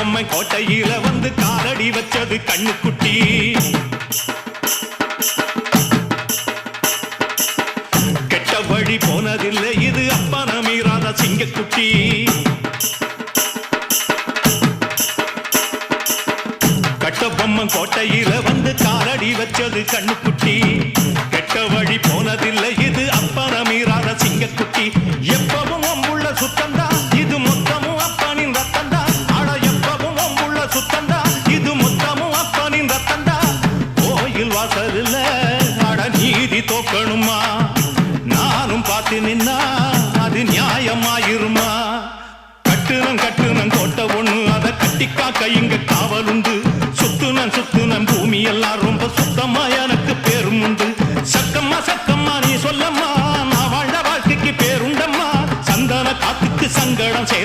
பொம்மை கோட்டையில வந்து காலடி வச்சது கண்ணுக்குட்டி. கெட்ட வழி போனதில்லை இது அப்பன மீறாத சிங்கக்குட்டி. கட்ட பொம்மை கோட்டையில வந்து காலடி வச்சது கண்ணுக்குட்டி. கெட்ட வழி போனதில்லை இது அப்பன மீறாத சிங்கக்குட்டி. எப்பவும் அம்புள்ள சுத்தந்தா இது மொத்தமும் அப்பனின் ரத்தந்தா. அட எப்பவும் அம்புள்ள சுத்தந்தா இது மொத்தமும் அப்பனின் ரத்தந்தா. கோயில் வாசல்ல அட நீதி தோக்கணுமா, நானும் பார்த்து நின்னா அது நியாயமாயிருமா. கட்டுனம் கோட்டை ஒண்ணு அதை கட்டி காக்க இங்க காவலுண்டு. சுத்துனம் பூமி எல்லாம் ரொம்ப சுத்தமா எனக்கு பேரும் உண்டு. சக்கம்மா நீ சொல்லம்மா, நான் வாழ்ந்த வாழ்க்கைக்கு பேருண்டம்மா. சந்தன காத்துக்கு சங்கடம்